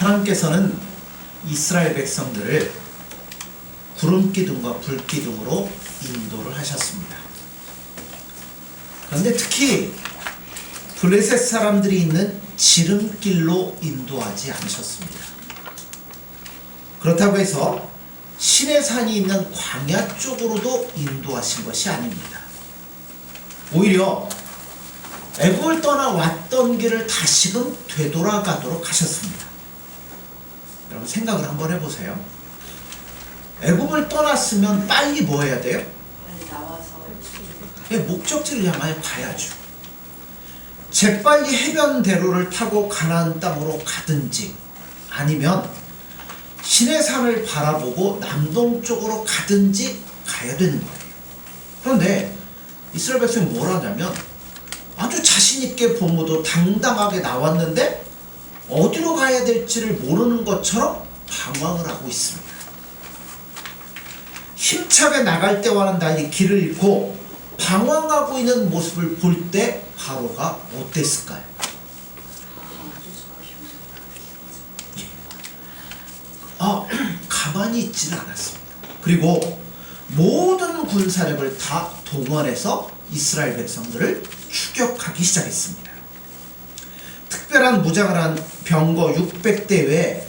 하나님께서는 이스라엘 백성들을 구름기둥과 불기둥으로 인도를 하셨습니다. 그런데 특히 블레셋 사람들이 있는 지름길로 인도하지 않으셨습니다. 그렇다고 해서 시내산이 있는 광야 쪽으로도 인도하신 것이 아닙니다. 오히려 애굽을 떠나 왔던 길을 다시금 되돌아가도록 하셨습니다. 여러분 생각을 한번 해보세요. 애굽을 떠났으면 빨리 뭐 해야 돼요? 빨리 나와서 목적지를 향하여 가야죠. 재빨리 해변대로를 타고 가나안 땅으로 가든지 아니면 시내산을 바라보고 남동쪽으로 가든지 가야 되는 거예요. 그런데 이스라엘 백성이 뭘 하냐면 아주 자신있게 본무도 당당하게 나왔는데 어디로 가야 될지를 모르는 것처럼 방황을 하고 있습니다. 힘차게 나갈 때와는 달리 길을 잃고 방황하고 있는 모습을 볼 때 바로가 어땠을까요? 가만히 있지는 않았습니다. 그리고 모든 군사력을 다 동원해서 이스라엘 백성들을 추격하기 시작했습니다. 특별한 무장을 한 병거 600대 외에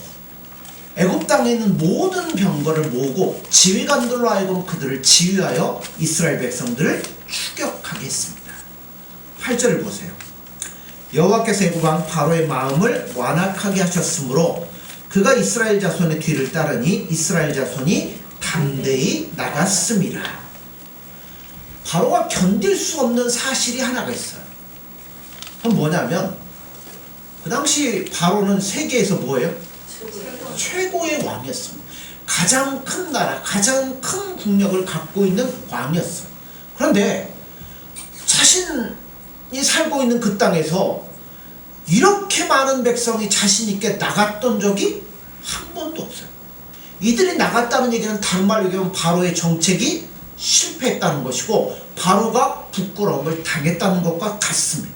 애굽 땅에 있는 모든 병거를 모으고 지휘관들로 하여금 그들을 지휘하여 이스라엘 백성들을 추격하게 했습니다. 8절을 보세요. 여호와께서 애굽 왕 바로의 마음을 완악하게 하셨으므로 그가 이스라엘 자손의 뒤를 따르니 이스라엘 자손이 담대히 나갔습니다. 바로가 견딜 수 없는 사실이 하나가 있어요. 그건 뭐냐면 그 당시 바로는 세계에서 뭐예요? 최고의 왕이었습니다. 가장 큰 나라, 가장 큰 국력을 갖고 있는 왕이었어요. 그런데 자신이 살고 있는 그 땅에서 이렇게 많은 백성이 자신 있게 나갔던 적이 한 번도 없어요. 이들이 나갔다는 얘기는 다른 말로 얘기하면 바로의 정책이 실패했다는 것이고 바로가 부끄러움을 당했다는 것과 같습니다.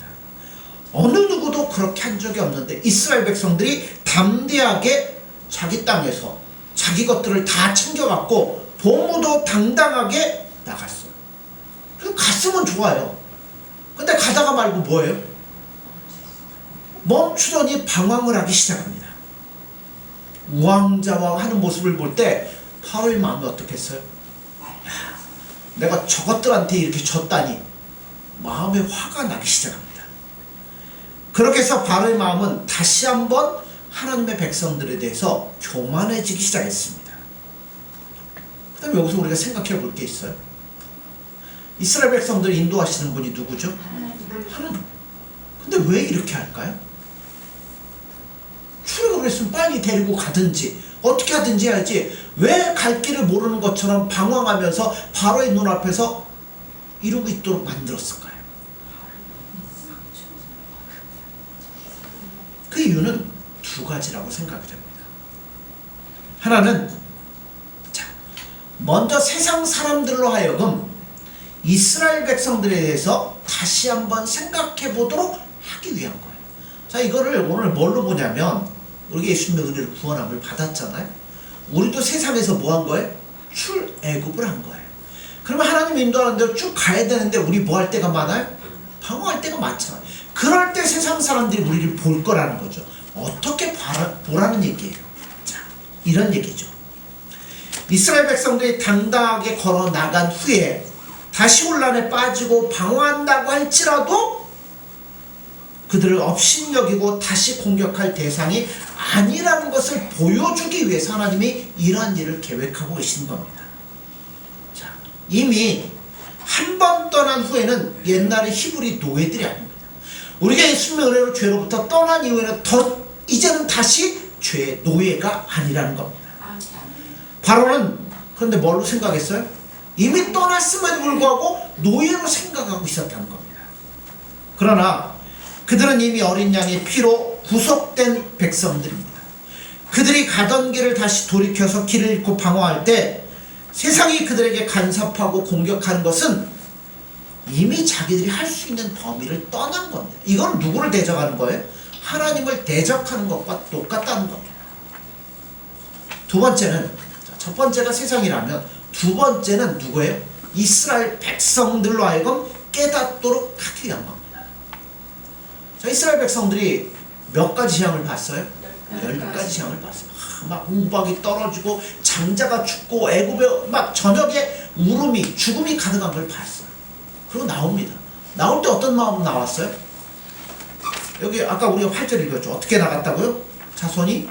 어느 누구도 그렇게 한 적이 없는데 이스라엘 백성들이 담대하게 자기 땅에서 자기 것들을 다 챙겨갖고 보무도 당당하게 나갔어요. 그럼 갔으면 좋아요. 근데 가다가 말고 뭐예요? 멈추더니 방황을 하기 시작합니다. 우왕좌왕 하는 모습을 볼 때 바로의 마음이 어떻겠어요? 내가 저것들한테 이렇게 졌다니 마음에 화가 나기 시작합니다. 그렇게 해서 바로의 마음은 다시 한번 하나님의 백성들에 대해서 교만해지기 시작했습니다. 그 다음에 여기서 우리가 생각해 볼 게 있어요. 이스라엘 백성들을 인도하시는 분이 누구죠? 하나님. 근데 왜 이렇게 할까요? 출애굽을 했으면 빨리 데리고 가든지 어떻게 하든지 해야지 왜 갈 길을 모르는 것처럼 방황하면서 바로의 눈앞에서 이러고 있도록 만들었을까요? 그 이유는 두 가지라고 생각이 됩니다. 하나는 먼저 세상 사람들로 하여금 이스라엘 백성들에 대해서 다시 한번 생각해 보도록 하기 위한 거예요. 자, 이거를 오늘 뭘로 보냐면 우리가 예수님의 은혜로 구원함을 받았잖아요. 우리도 세상에서 뭐 한 거예요? 출애굽을 한 거예요. 그러면 하나님 인도하는 대로 쭉 가야 되는데 우리 뭐 할 때가 많아요? 방황할 때가 많잖아요. 그럴 때 세상 사람들이 우리를 볼 거라는 거죠. 어떻게 보라는 얘기예요. 자, 이런 얘기죠. 이스라엘 백성들이 당당하게 걸어 나간 후에 다시 혼란에 빠지고 방황한다고 할지라도 그들을 업신여기고 다시 공격할 대상이 아니라는 것을 보여주기 위해서 하나님이 이러한 일을 계획하고 계신 겁니다. 자, 이미 한 번 떠난 후에는 옛날의 히브리 노예들이 아닙니다. 우리가 예수님의 은혜로 죄로부터 떠난 이후에는 이제는 다시 죄의 노예가 아니라는 겁니다. 바로는 그런데 뭘로 생각했어요? 이미 떠났음에도 불구하고 노예로 생각하고 있었다는 겁니다. 그러나 그들은 이미 어린 양의 피로 구속된 백성들입니다. 그들이 가던 길을 다시 돌이켜서 길을 잃고 방황할 때 세상이 그들에게 간섭하고 공격하는 것은 이미 자기들이 할 수 있는 범위를 떠난 겁니다. 이건 누구를 대적하는 거예요? 하나님을 대적하는 것과 똑같다는 겁니다. 두 번째는, 첫 번째가 세상이라면 두 번째는 누구예요? 이스라엘 백성들로 하여금 깨닫도록 하기 위한 겁니다. 자, 이스라엘 백성들이 몇 가지 재앙을 봤어요? 10가지 재앙을 봤어요. 막 우박이 떨어지고 장자가 죽고 애굽에 막 저녁에 울음이 죽음이 가득한 걸 봤어요. 그리고 나옵니다. 나올 때 어떤 마음으로 나왔어요? 여기 아까 우리가 8절 읽었죠. 어떻게 나갔다고요? 자손이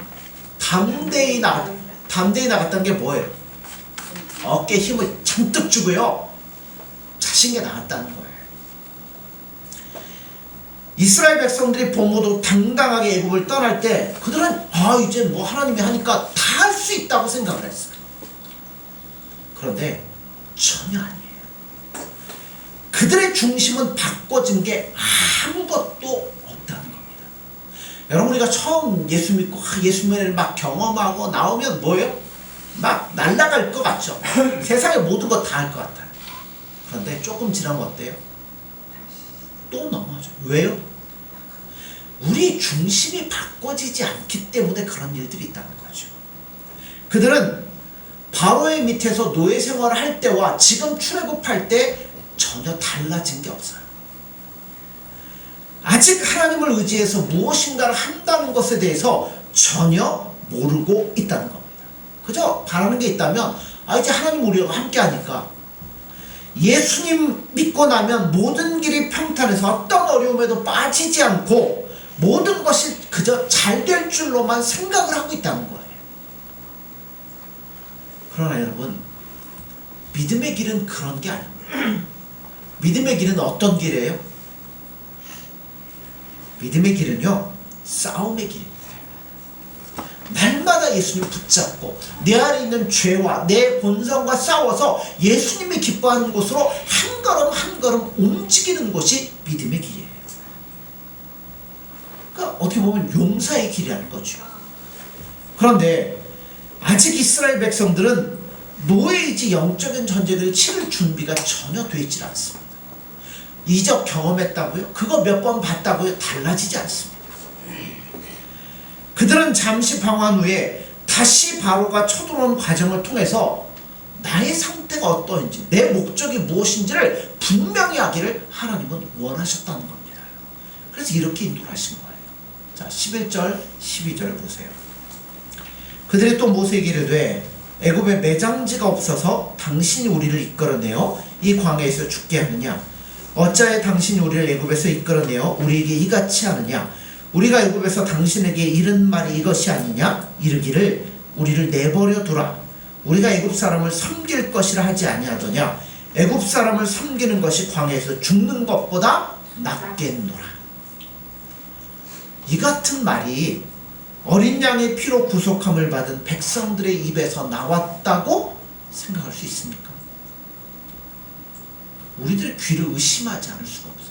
담대히 나갔다는 게 뭐예요? 어깨에 힘을 잔뜩 주고요, 자신있게 나갔다는 거예요. 이스라엘 백성들이 본모도 당당하게 애굽을 떠날 때 그들은 이제 뭐 하나님이 하니까 다 할 수 있다고 생각을 했어요. 그런데 전혀 아니에요. 그들의 중심은 바꿔진 게 아무것도 없다는 겁니다. 여러분, 우리가 처음 예수 믿고 예수님을 막 경험하고 나오면 뭐예요? 막 날아갈 것 같죠? 세상의 모든 거 다 할 것 같아요. 그런데 조금 지나면 어때요? 또 넘어져. 왜요? 우리 중심이 바꿔지지 않기 때문에 그런 일들이 있다는 거죠. 그들은 바로의 밑에서 노예 생활을 할 때와 지금 출애굽할 때 전혀 달라진 게 없어요. 아직 하나님을 의지해서 무엇인가를 한다는 것에 대해서 전혀 모르고 있다는 겁니다. 그저 바라는 게 있다면 이제 하나님 우리와 함께 하니까, 예수님 믿고 나면 모든 길이 평탄해서 어떤 어려움에도 빠지지 않고 모든 것이 그저 잘 될 줄로만 생각을 하고 있다는 거예요. 그러나 여러분, 믿음의 길은 그런 게 아닙니다. 믿음의 길은 어떤 길이에요? 믿음의 길은요, 싸움의 길입니다. 날마다 예수님 붙잡고 내 안에 있는 죄와 내 본성과 싸워서 예수님이 기뻐하는 곳으로 한 걸음 한 걸음 움직이는 것이 믿음의 길이에요. 그러니까 어떻게 보면 용사의 길이라는 거죠. 그런데 아직 이스라엘 백성들은 노예이지 영적인 전쟁을 치를 준비가 전혀 되어 있지 않습니다. 이적 경험했다고요? 그거 몇 번 봤다고요? 달라지지 않습니다. 그들은 잠시 방황 후에 다시 바로가 쳐들어오는 과정을 통해서 나의 상태가 어떠한지, 내 목적이 무엇인지를 분명히 하기를 하나님은 원하셨다는 겁니다. 그래서 이렇게 인도를 하신 거예요. 자, 11절, 12절 보세요. 그들이 또 모세에게 이르되 애굽에 매장지가 없어서 당신이 우리를 이끌어내어 이 광야에서 죽게 하느냐? 어찌하여 당신이 우리를 애굽에서 이끌어내어 우리에게 이같이 하느냐? 우리가 애굽에서 당신에게 이른 말이 이것이 아니냐? 이르기를 우리를 내버려 두라. 우리가 애굽 사람을 섬길 것이라 하지 아니하더냐? 애굽 사람을 섬기는 것이 광야에서 죽는 것보다 낫겠노라. 이 같은 말이 어린 양의 피로 구속함을 받은 백성들의 입에서 나왔다고 생각할 수 있습니까? 우리들의 귀를 의심하지 않을 수가 없어요.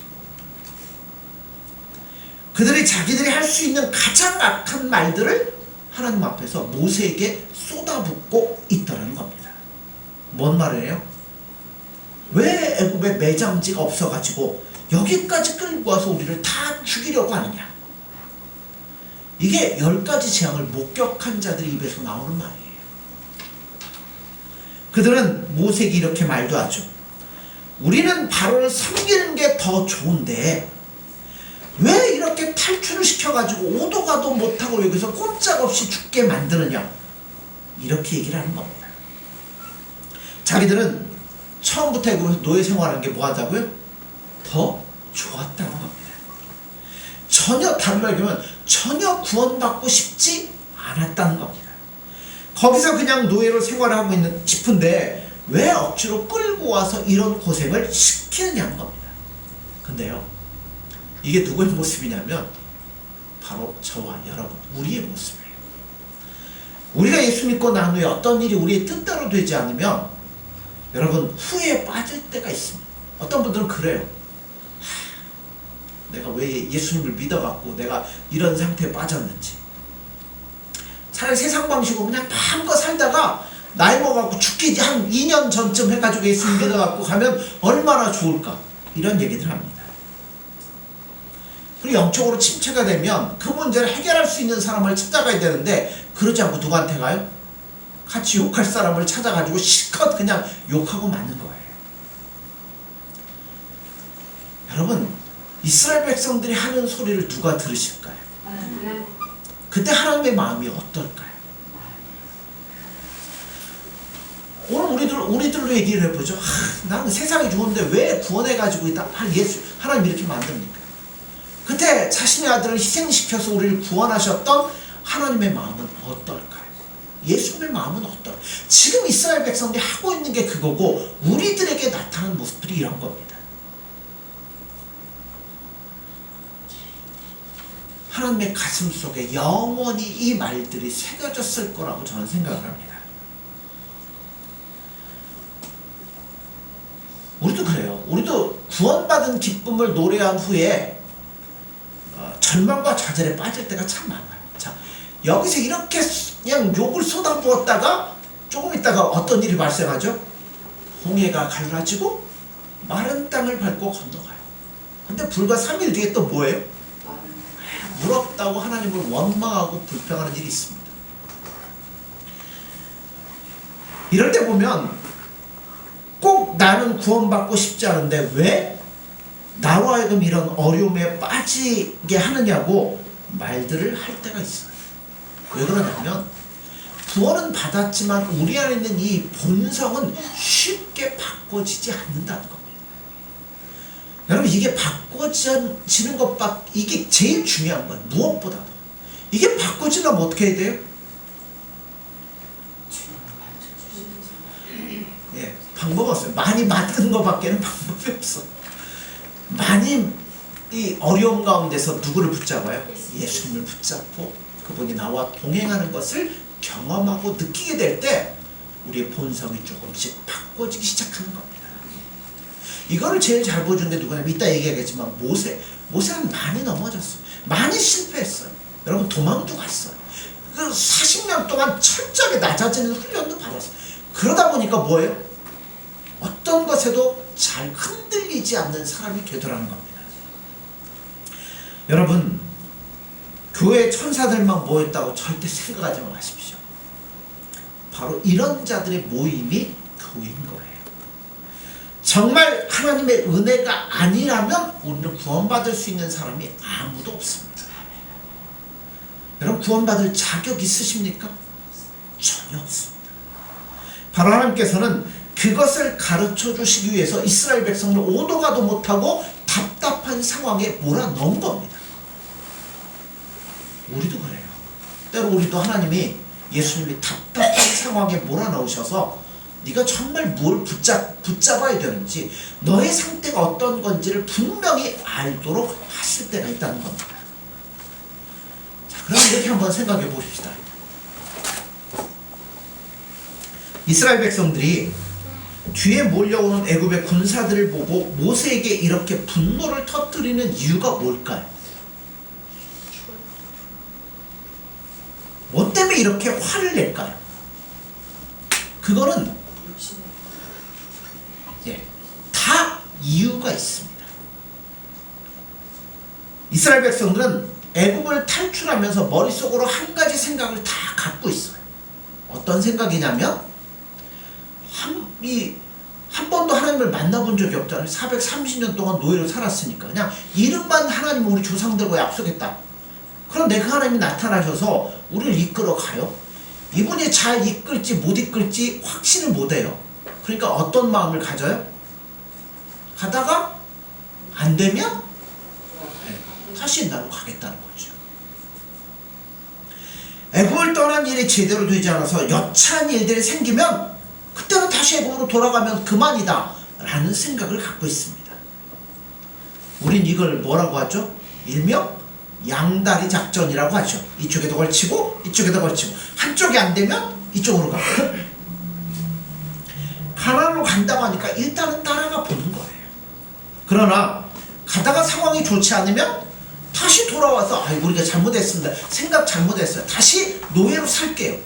그들이 자기들이 할 수 있는 가장 악한 말들을 하나님 앞에서 모세에게 쏟아붓고 있다는 겁니다. 뭔 말이에요? 왜 애굽에 매장지가 없어가지고 여기까지 끌고 와서 우리를 다 죽이려고 하느냐? 이게 10가지 재앙을 목격한 자들의 입에서 나오는 말이에요. 그들은 모세에게 이렇게 말도 하죠. 우리는 바로를 섬기는 게 더 좋은데 왜 이렇게 탈출을 시켜가지고 오도 가도 못하고 여기서 꼼짝없이 죽게 만드느냐? 이렇게 얘기를 하는 겁니다. 자기들은 처음부터 애굽에서 노예 생활하는 게 뭐하다고요? 더 좋았다는 겁니다. 전혀, 다른 말로 하면 전혀 구원받고 싶지 않았다는 겁니다. 거기서 그냥 노예로 생활하고 있는 싶은데 왜 억지로 끌고 와서 이런 고생을 시키느냐는 겁니다. 근데요, 이게 누구의 모습이냐면 바로 저와 여러분, 우리의 모습이에요. 우리가 예수 믿고 난 후에 어떤 일이 우리의 뜻대로 되지 않으면 여러분 후회에 빠질 때가 있습니다. 어떤 분들은 그래요. 내가 왜 예수님을 믿어갖고 내가 이런 상태에 빠졌는지. 차라리 세상 방식으로 그냥 마음껏 살다가 나이 먹어갖고 죽기 한 2년 전쯤 해가지고 예수님 믿어갖고 가면 얼마나 좋을까, 이런 얘기들 합니다. 그리고 영적으로 침체가 되면 그 문제를 해결할 수 있는 사람을 찾아가야 되는데 그러지 않고 누구한테 가요? 같이 욕할 사람을 찾아가지고 실컷 그냥 욕하고 마는 거예요. 여러분, 이스라엘 백성들이 하는 소리를 누가 들으실까요? 그때 하나님의 마음이 어떨까요? 오늘 우리들로 얘기를 해보죠. 나는 세상이 좋은데 왜 구원해가지고 하나님 이렇게 만듭니까? 그때 자신의 아들을 희생시켜서 우리를 구원하셨던 하나님의 마음은 어떨까요? 예수님의 마음은 어떨까요? 지금 이스라엘 백성들이 하고 있는 게 그거고, 우리들에게 나타난 모습들이 이런 겁니다. 하나님의 가슴 속에 영원히 이 말들이 새겨졌을 거라고 저는 생각을 합니다. 우리도 그래요. 우리도 구원받은 기쁨을 노래한 후에 절망과 좌절에 빠질 때가 참 많아요. 자, 여기서 이렇게 그냥 욕을 쏟아부었다가 조금 있다가 어떤 일이 발생하죠? 홍해가 갈라지고 마른 땅을 밟고 건너가요. 근데 불과 3일 뒤에 또 뭐예요? 물 없다고 하나님을 원망하고 불평하는 일이 있습니다. 이럴 때 보면 꼭 나는 구원받고 싶지 않은데 왜 나로 하여금 이런 어려움에 빠지게 하느냐고 말들을 할 때가 있어요. 왜 그러냐면 구원은 받았지만 우리 안에 있는 이 본성은 쉽게 바꿔지지 않는다는 겁니다. 여러분, 이게 바꿔지는 이게 제일 중요한 거예요. 무엇보다도. 이게 바꿔지려면 어떻게 해야 돼요? 예, 방법 없어요. 많이 맞는 것밖에는 방법이 없어. 많이 이 어려움 가운데서 누구를 붙잡아요? 예수님을 붙잡고 그분이 나와 동행하는 것을 경험하고 느끼게 될 때 우리의 본성이 조금씩 바꿔지기 시작하는 겁니다. 이거를 제일 잘 보여준 게 누구냐면 이따 얘기하겠지만 모세는 많이 넘어졌어요. 많이 실패했어요. 여러분, 도망도 갔어요. 그 40년 동안 철저하게 낮아지는 훈련도 받았어요. 그러다 보니까 뭐예요? 어떤 것에도 잘 흔들리지 않는 사람이 되더라는 겁니다. 여러분, 교회 천사들만 모였다고 절대 생각하지 마십시오. 바로 이런 자들의 모임이 교회인 거예요. 정말 하나님의 은혜가 아니라면 우리는 구원받을 수 있는 사람이 아무도 없습니다. 여러분, 구원받을 자격 있으십니까? 전혀 없습니다. 바로 하나님께서는 그것을 가르쳐 주시기 위해서 이스라엘 백성을 오도 가도 못하고 답답한 상황에 몰아넣은 겁니다. 우리도 그래요. 때로 우리도 하나님이 예수님이 답답한 상황에 몰아넣으셔서 네가 정말 뭘 붙잡아야 되는지, 너의 상태가 어떤 건지를 분명히 알도록 하실 때가 있다는 겁니다. 자, 그럼 이렇게 한번 생각해 보십시다. 이스라엘 백성들이 뒤에 몰려오는 애굽의 군사들을 보고 모세에게 이렇게 분노를 터뜨리는 이유가 뭘까요? 뭐 때문에 이렇게 화를 낼까요? 그거는 다 이유가 있습니다. 이스라엘 백성들은 애굽을 탈출하면서 머릿속으로 한 가지 생각을 다 갖고 있어요. 어떤 생각이냐면 한 번도 하나님을 만나본 적이 없잖아요. 430년 동안 노예로 살았으니까 그냥 이름만 하나님 우리 조상들과 약속했다. 그런데 그 하나님이 나타나셔서 우리를 이끌어 가요. 이분이 잘 이끌지 못 이끌지 확신을 못해요. 그러니까 어떤 마음을 가져요? 가다가 안 되면 다시 나로 가겠다는 거죠. 애굽을 떠난 일이 제대로 되지 않아서 여차한 일들이 생기면 그때는 다시 애굽으로 돌아가면 그만이다 라는 생각을 갖고 있습니다. 우린 이걸 뭐라고 하죠? 일명 양다리 작전이라고 하죠. 이쪽에도 걸치고 이쪽에도 걸치고 한쪽이 안 되면 이쪽으로 가고, 가나안으로 간다고 하니까 일단은 따라가 보는 거예요. 그러나 가다가 상황이 좋지 않으면 다시 돌아와서 우리가 잘못했습니다. 생각 잘못했어요. 다시 노예로 살게요.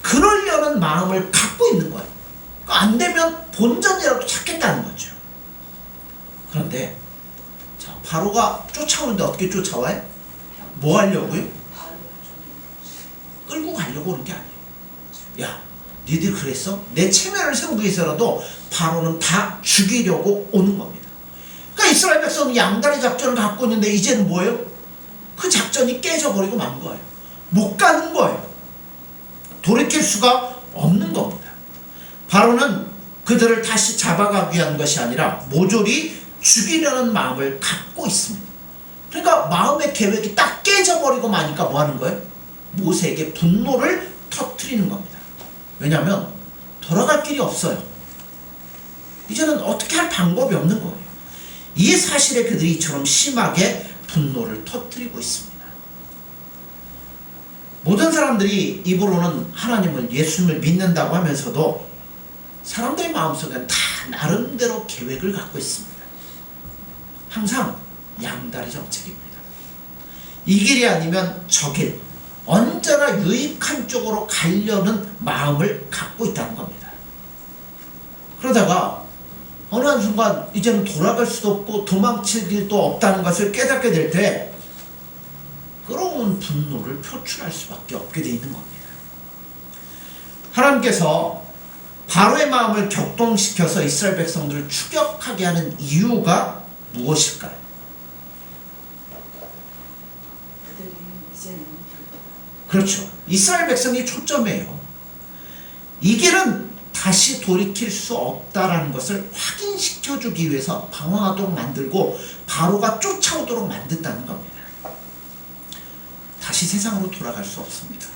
그러려는 마음을 갖고 있는 거예요. 안 되면 본전이라도 찾겠다는 거죠. 그런데 자, 바로가 쫓아오는데 어떻게 쫓아와요? 뭐 하려고요? 끌고 가려고 오는 게 아니에요. 야, 니들 그랬어? 내 체면을 세우기 위해서라도 바로는 다 죽이려고 오는 겁니다. 그러니까 이스라엘 백성은 양다리 작전을 갖고 있는데 이제는 뭐예요? 그 작전이 깨져버리고 만 거예요. 못 가는 거예요. 돌이킬 수가 없는 겁니다. 바로는 그들을 다시 잡아가기 위한 것이 아니라 모조리 죽이려는 마음을 갖고 있습니다. 그러니까 마음의 계획이 딱 깨져버리고 마니까 뭐 하는 거예요? 모세에게 분노를 터뜨리는 겁니다. 왜냐하면 돌아갈 길이 없어요. 이제는 어떻게 할 방법이 없는 거예요. 이 사실에 그들이 이처럼 심하게 분노를 터뜨리고 있습니다. 모든 사람들이 입으로는 하나님을, 예수님을 믿는다고 하면서도 사람들의 마음속에는 다 나름대로 계획을 갖고 있습니다. 항상 양다리 정책입니다. 이 길이 아니면 저 길, 언제나 유익한 쪽으로 가려는 마음을 갖고 있다는 겁니다. 그러다가 어느 한순간 이제는 돌아갈 수도 없고 도망칠 길도 없다는 것을 깨닫게 될 때 끌어온 분노를 표출할 수밖에 없게 되어 있는 겁니다. 하나님께서 바로의 마음을 격동시켜서 이스라엘 백성들을 추격하게 하는 이유가 무엇일까요? 그렇죠. 이스라엘 백성이 초점이에요. 이 길은 다시 돌이킬 수 없다라는 것을 확인시켜주기 위해서 방황하도록 만들고 바로가 쫓아오도록 만든다는 겁니다. 다시 세상으로 돌아갈 수 없습니다.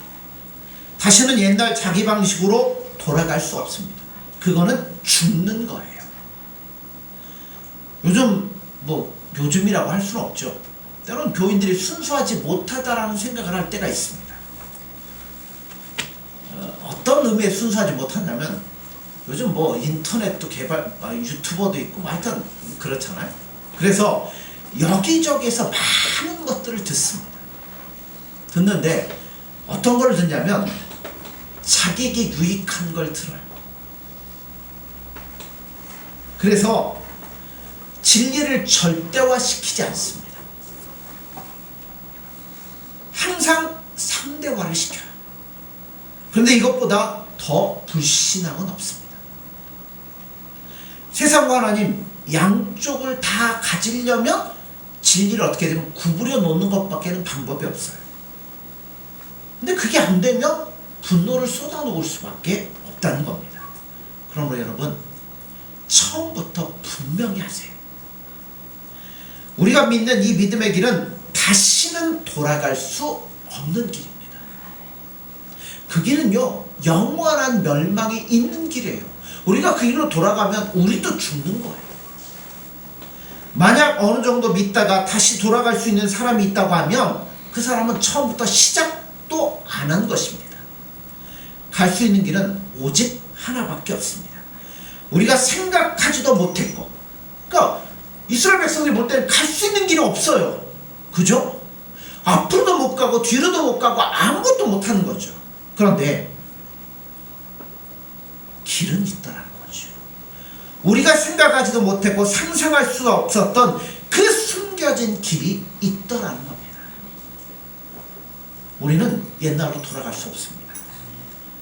다시는 옛날 자기 방식으로 돌아갈 수 없습니다. 그거는 죽는 거예요. 요즘이라고 할 수는 없죠. 때로는 교인들이 순수하지 못하다라는 생각을 할 때가 있습니다. 어떤 의미에 순수하지 못하냐면 요즘 인터넷도 유튜버도 있고 하여튼 그렇잖아요. 그래서 여기저기에서 많은 것들을 듣는데 어떤 걸 듣냐면 자기에게 유익한 걸 들어요. 그래서 진리를 절대화시키지 않습니다. 항상 상대화를 시켜요. 그런데 이것보다 더 불신앙은 없습니다. 세상과 하나님 양쪽을 다 가지려면 진리를 어떻게 되면 구부려 놓는 것밖에는 방법이 없어요. 근데 그게 안 되면 분노를 쏟아놓을 수밖에 없다는 겁니다. 그러므로 여러분, 처음부터 분명히 하세요. 우리가 믿는 이 믿음의 길은 다시는 돌아갈 수 없는 길입니다. 그 길은요, 영원한 멸망이 있는 길이에요. 우리가 그 길로 돌아가면 우리도 죽는 거예요. 만약 어느 정도 믿다가 다시 돌아갈 수 있는 사람이 있다고 하면 그 사람은 처음부터 시작도 안 한 것입니다. 갈 수 있는 길은 오직 하나밖에 없습니다. 우리가 생각하지도 못했고, 그러니까 이스라엘 백성들이 볼 때는 갈 수 있는 길이 없어요. 그죠? 앞으로도 못 가고 뒤로도 못 가고 아무것도 못 하는 거죠. 그런데 길은 있다라는 거죠. 우리가 생각하지도 못했고 상상할 수 없었던 그 숨겨진 길이 있더라는 겁니다. 우리는 옛날로 돌아갈 수 없습니다.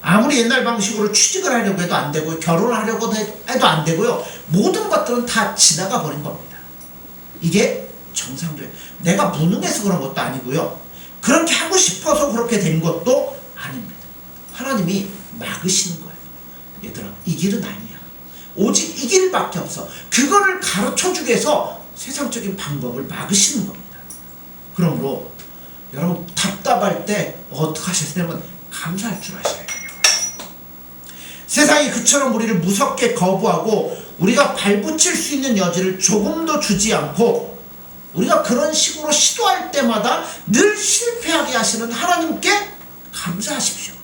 아무리 옛날 방식으로 취직을 하려고 해도 안 되고요, 결혼을 하려고 해도 안 되고요, 모든 것들은 다 지나가 버린 겁니다. 이게 정상적이에요. 내가 무능해서 그런 것도 아니고요, 그렇게 하고 싶어서 그렇게 된 것도 아닙니다. 하나님이 막으시는 거예요. 얘들아, 이 길은 아니야. 오직 이 길밖에 없어. 그거를 가르쳐주기 위해서 세상적인 방법을 막으시는 겁니다. 그러므로 여러분, 답답할 때 어떻게 하시냐면 감사할 줄 아셔야 돼요. 세상이 그처럼 우리를 무섭게 거부하고 우리가 발붙일 수 있는 여지를 조금도 주지 않고 우리가 그런 식으로 시도할 때마다 늘 실패하게 하시는 하나님께 감사하십시오.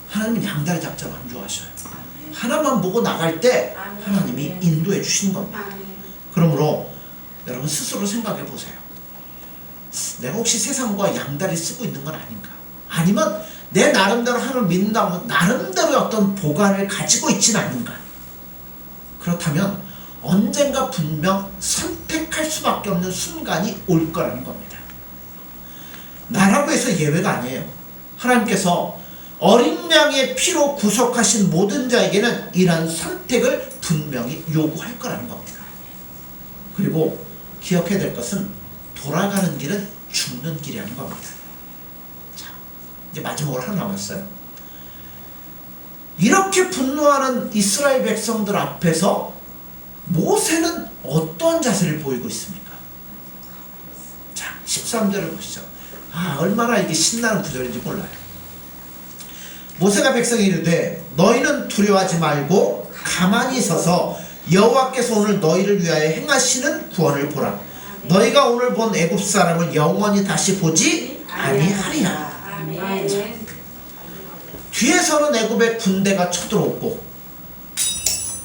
하나님은 양다리 작전을 안 좋아하셔요. 하나만 보고 나갈 때 하나님이 인도해 주시는 겁니다. 그러므로 여러분 스스로 생각해 보세요. 내가 혹시 세상과 양다리 쓰고 있는 건 아닌가? 아니면 내 나름대로 하나님을 믿는다고 나름대로의 어떤 보관을 가지고 있지는 않는가? 그렇다면 언젠가 분명 선택할 수밖에 없는 순간이 올 거라는 겁니다. 나라고 해서 예외가 아니에요. 하나님께서 어린 양의 피로 구속하신 모든 자에게는 이러한 선택을 분명히 요구할 거라는 겁니다. 그리고 기억해야 될 것은 돌아가는 길은 죽는 길이라는 겁니다. 자, 이제 마지막으로 하나 남았어요. 이렇게 분노하는 이스라엘 백성들 앞에서 모세는 어떠한 자세를 보이고 있습니까? 자, 13절을 보시죠. 얼마나 이게 신나는 구절인지 몰라요. 모세가 백성에 이르되 너희는 두려워하지 말고 가만히 서서 여호와께서 오늘 너희를 위하여 행하시는 구원을 보라. 너희가 오늘 본 애굽 사람을 영원히 다시 보지 아니하리라. 뒤에서는 애굽의 군대가 쳐들어오고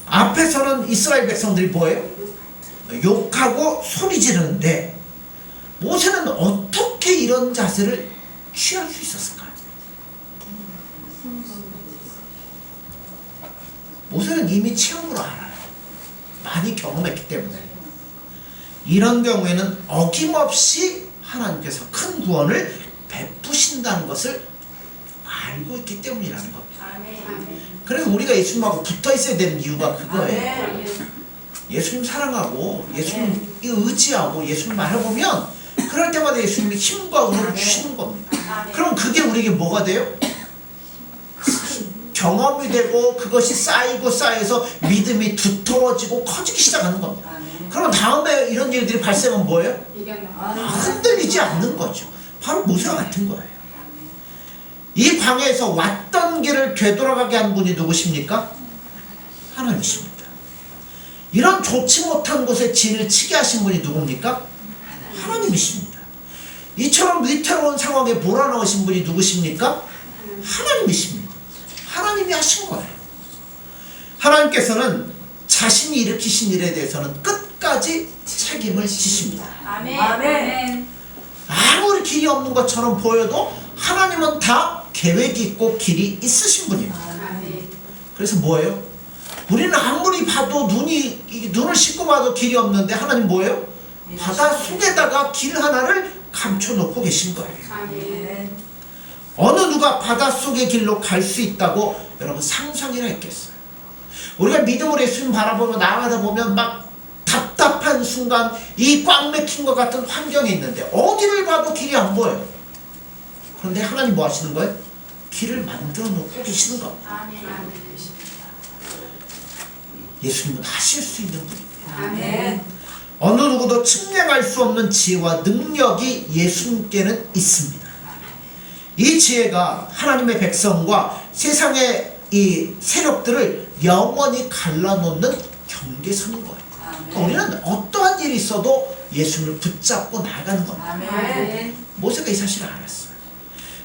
앞에서는 이스라엘 백성들이 뭐예요? 욕하고 소리 지르는데 모세는 어떻게 이런 자세를 취할 수 있었을까요? 모세는 이미 체험으로 알아요. 많이 경험했기 때문에. 이런 경우에는 어김없이 하나님께서 큰 구원을 베푸신다는 것을 알고 있기 때문이라는 겁니다. 그래서 우리가 예수님하고 붙어 있어야 되는 이유가 그거예요. 예수님 사랑하고 예수님 의지하고 예수님 말해보면 그럴 때마다 예수님이 힘과 은혜를 주시는 겁니다. 그럼 그게 우리에게 뭐가 돼요? 경험이 되고 그것이 쌓이고 쌓여서 믿음이 두터워지고 커지기 시작하는 겁니다. 그럼 다음에 이런 일들이 발생하면 뭐예요? 흔들리지 않는 거죠. 바로 모세와 같은 거예요. 이 광야에서 왔던 길을 되돌아가게 한 분이 누구십니까? 하나님이십니다. 이런 좋지 못한 곳에 진을 치게 하신 분이 누굽니까? 하나님이십니다. 이처럼 위태로운 상황에 몰아넣으신 분이 누구십니까? 하나님이십니다. 하나님이 하신 거예요. 하나님께서는 자신이 일으키신 일에 대해서는 끝까지 책임을 지십니다. 아멘. 아무리 길이 없는 것처럼 보여도 하나님은 다 계획이 있고 길이 있으신 분이에요. 그래서 뭐예요? 우리는 아무리 봐도 눈을 씻고 봐도 길이 없는데 하나님 뭐예요? 바다 속에다가 길 하나를 감춰놓고 계신 거예요. 어느 누가 바다 속의 길로 갈 수 있다고 여러분 상상이나 했겠어요? 우리가 믿음으로 예수님 바라보며 나아가다 보면 막 답답한 순간 이 꽉 막힌 것 같은 환경에 있는데 어디를 봐도 길이 안 보여요. 그런데 하나님 뭐 하시는 거예요? 길을 만들어 놓고 계시는 겁니다. 예수님은 하실 수 있는 분입니다. 어느 누구도 측량할 수 없는 지혜와 능력이 예수님께는 있습니다. 이 지혜가 하나님의 백성과 세상의 이 세력들을 영원히 갈라놓는 경계선인 거예요. 우리는 어떠한 일이 있어도 예수님을 붙잡고 나가는 겁니다. 모세가 이 사실을 알았어요.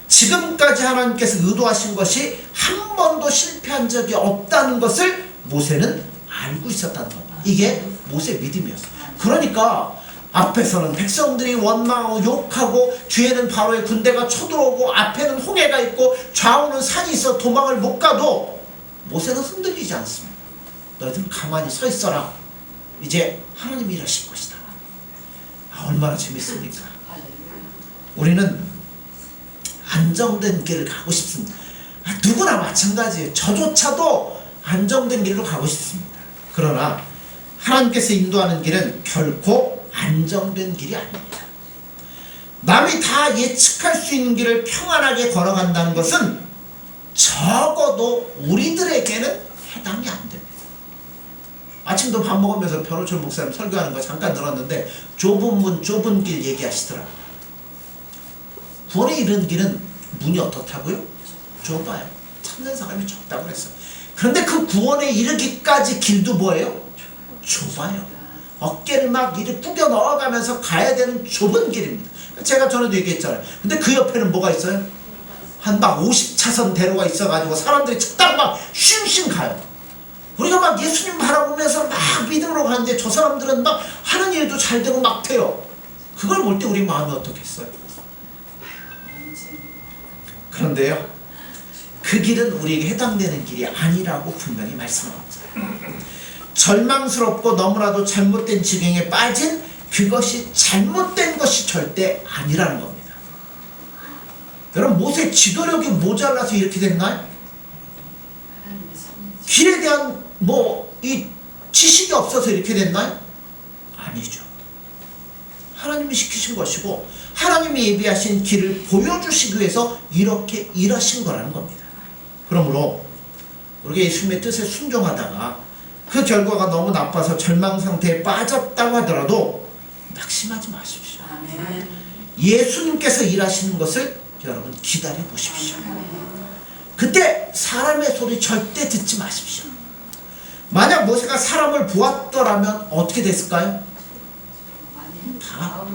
지금까지 하나님께서 의도하신 것이 한 번도 실패한 적이 없다는 것을 모세는 알고 있었다는 겁니다. 이게 모세의 믿음이었어요. 그러니까 앞에서는 백성들이 원망하고 욕하고 뒤에는 바로의 군대가 쳐들어오고 앞에는 홍해가 있고 좌우는 산이 있어 도망을 못 가도 모세는 흔들리지 않습니다. 너희들은 가만히 서 있어라. 이제 하나님이 일하실 것이다. 얼마나 재밌습니까? 우리는 안정된 길을 가고 싶습니다. 누구나 마찬가지예요. 저조차도 안정된 길로 가고 싶습니다. 그러나 하나님께서 인도하는 길은 결코 안정된 길이 아닙니다. 남이 다 예측할 수 있는 길을 평안하게 걸어간다는 것은 적어도 우리들에게는 해당이 안 됩니다. 아침도 밥 먹으면서 변호철 목사님 설교하는 거 잠깐 들었는데 좁은 문 좁은 길 얘기하시더라고요. 구원에 이르는 길은 문이 어떻다고요? 좁아요. 찾는 사람이 적다고 그랬어요. 그런데 그 구원에 이르기까지 길도 뭐예요? 좁아요. 어깨를 막 이렇게 꾸겨 넣어가면서 가야 되는 좁은 길입니다. 제가 전에도 얘기했잖아요. 근데 그 옆에는 뭐가 있어요? 한 막 50차선 대로가 있어가지고 사람들이 딱 막 쉼쉼 가요. 우리가 막 예수님 바라보면서 막 믿음으로 가는데 저 사람들은 막 하는 일도 잘 되고 막 돼요. 그걸 볼 때 우리 마음이 어떻겠어요? 그런데요, 그 길은 우리에게 해당되는 길이 아니라고 분명히 말씀합니다. 절망스럽고 너무나도 잘못된 지경에 빠진 그것이 잘못된 것이 절대 아니라는 겁니다. 여러분 모세 지도력이 모자라서 이렇게 됐나요? 길에 대한 이 지식이 없어서 이렇게 됐나요? 아니죠. 하나님이 시키신 것이고 하나님이 예비하신 길을 보여주시기 위해서 이렇게 일하신 거라는 겁니다. 그러므로 우리가 예수님의 뜻에 순종하다가 그 결과가 너무 나빠서 절망 상태에 빠졌다고 하더라도 낙심하지 마십시오. 아멘. 예수님께서 일하시는 것을 여러분 기다려 보십시오. 그때 사람의 소리 절대 듣지 마십시오. 만약 모세가 사람을 보았더라면 어떻게 됐을까요? 다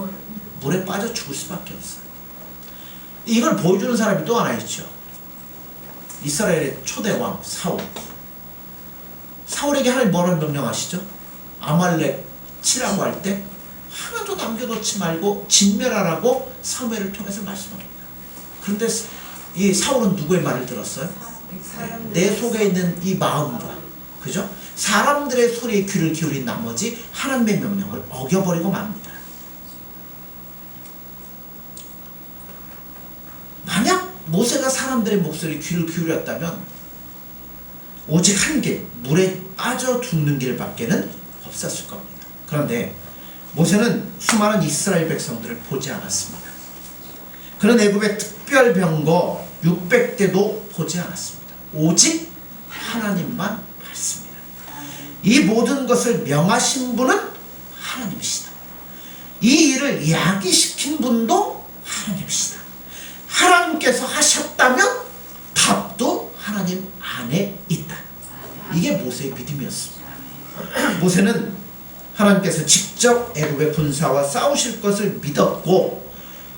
물에 빠져 죽을 수밖에 없어요. 이걸 보여주는 사람이 또 하나 있죠. 이스라엘의 초대 왕 사울. 사울에게 하나님 뭐라고 명령하시죠? 아말렉 치라고 할 때 하나도 남겨놓지 말고 진멸하라고 사무엘을 통해서 말씀합니다. 그런데 이 사울은 누구의 말을 들었어요? 내 속에 있는 이 마음과, 그죠? 사람들의 소리에 귀를 기울인 나머지 하나님의 명령을 어겨버리고 맙니다. 만약 모세가 사람들의 목소리에 귀를 기울였다면 오직 한 길, 물에 빠져 죽는 길밖에는 없었을 겁니다. 그런데 모세는 수많은 이스라엘 백성들을 보지 않았습니다. 그는 애굽의 특별 병거 600대도 보지 않았습니다. 오직 하나님만 봤습니다. 이 모든 것을 명하신 분은 하나님이시다. 이 일을 야기시킨 분도 하나님이시다. 하나님께서 하셨다면 답도 하나님 안에 있다. 이게 모세의 믿음이었습니다. 모세는 하나님께서 직접 애굽의 군사와 싸우실 것을 믿었고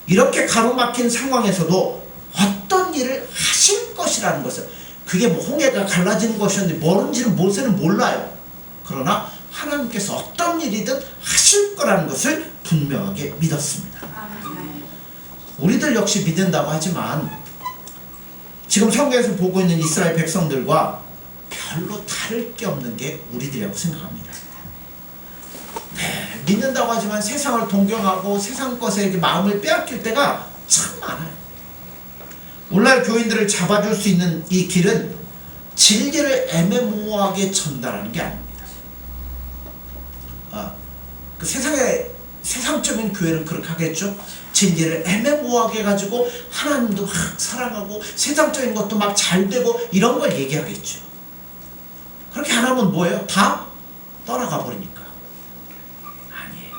이렇게 가로막힌 상황에서도 어떤 일을 하실 것이라는 것을, 그게 홍해가 갈라지는 것이었는데 뭔지는 모세는 몰라요. 그러나 하나님께서 어떤 일이든 하실 거라는 것을 분명하게 믿었습니다. 우리들 역시 믿는다고 하지만 지금 성경에서 보고 있는 이스라엘 백성들과 별로 다를 게 없는 게 우리들이라고 생각합니다. 네, 믿는다고 하지만 세상을 동경하고 세상 것에 이렇게 마음을 빼앗길 때가 참 많아요. 오늘날 교인들을 잡아줄 수 있는 이 길은 진리를 애매모호하게 전달하는 게 아닙니다. 그 세상적인 교회는 그렇게 하겠죠. 진리를 애매모호하게 해가지고 하나님도 막 사랑하고 세상적인 것도 막 잘되고 이런 걸 얘기하겠죠. 그렇게 안 하면 뭐예요? 다 떠나가 버리니까. 아니에요.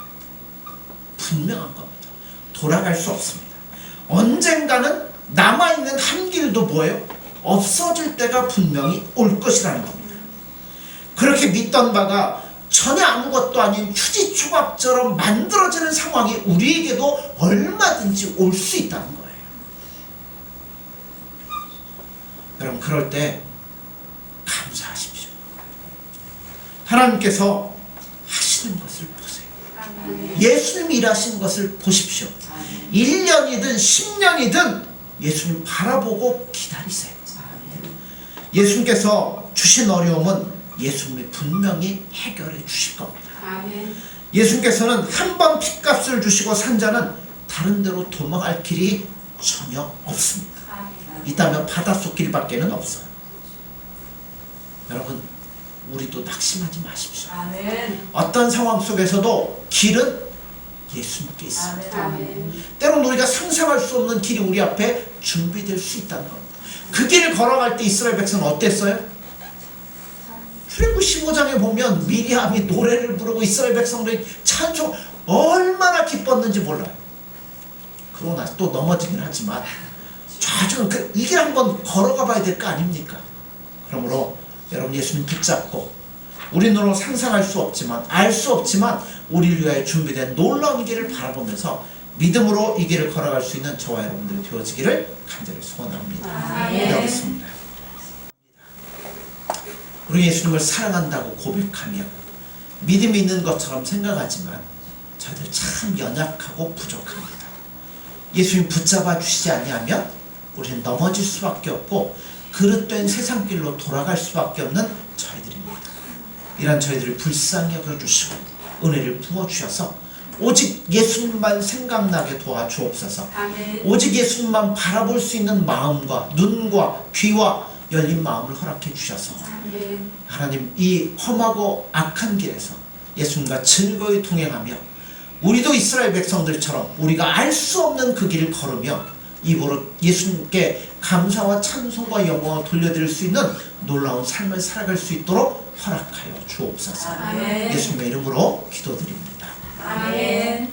분명한 겁니다. 돌아갈 수 없습니다. 언젠가는 남아있는 한 길도 뭐예요? 없어질 때가 분명히 올 것이라는 겁니다. 그렇게 믿던 바가 전혀 아무것도 아닌 휴지조각처럼 만들어지는 상황이 우리에게도 얼마든지 올 수 있다는 거예요. 여러분, 그럴 때 감사하십시오. 하나님께서 하시는 것을 보세요. 예수님이 일하신 것을 보십시오. 1년이든 10년이든 예수님 바라보고 기다리세요. 예수님께서 주신 어려움은 예수님이 분명히 해결해 주실 겁니다. 예수님께서는 한 번 핏값을 주시고 산 자는 다른 데로 도망할 길이 전혀 없습니다. 있다면 바닷속 길밖에는 없어요. 여러분, 우리도 낙심하지 마십시오. 어떤 상황 속에서도 길은 예수님께 있습니다. 때로는 우리가 상상할 수 없는 길이 우리 앞에 준비될 수 있다는 겁니다. 그 길을 걸어갈 때 이스라엘 백성은 어땠어요? 출애굽 15장에 보면 미리암이 노래를 부르고 이스라엘 백성들이 찬송 얼마나 기뻤는지 몰라요. 그러나 또 넘어지긴 하지만 좌절은 이 길 한번 걸어가 봐야 될 거 아닙니까? 그러므로 여러분, 예수님 붙잡고 우리 눈으로 상상할 수 없지만 알 수 없지만 우리를 위하여 준비된 놀라운 길을 바라보면서 믿음으로 이 길을 걸어갈 수 있는 저와 여러분들이 되어지기를 간절히 소원합니다. 기도하겠습니다. 우리 예수님을 사랑한다고 고백하며 믿음이 있는 것처럼 생각하지만 저희들 참 연약하고 부족합니다. 예수님 붙잡아 주시지 아니하면 우리는 넘어질 수밖에 없고 그릇된 세상길로 돌아갈 수밖에 없는 저희들입니다. 이런 저희들을 불쌍히 여겨주시고 은혜를 부어주셔서 오직 예수님만 생각나게 도와주옵소서. 아멘. 오직 예수님만 바라볼 수 있는 마음과 눈과 귀와 열린 마음을 허락해 주셔서 아멘. 하나님 이 험하고 악한 길에서 예수님과 즐거이 동행하며 우리도 이스라엘 백성들처럼 우리가 알 수 없는 그 길을 걸으며 입으로 예수님께 감사와 찬송과 영광을 돌려드릴 수 있는 놀라운 삶을 살아갈 수 있도록 허락하여 주옵소서. 아멘. 예수님의 이름으로 기도드립니다. 아멘.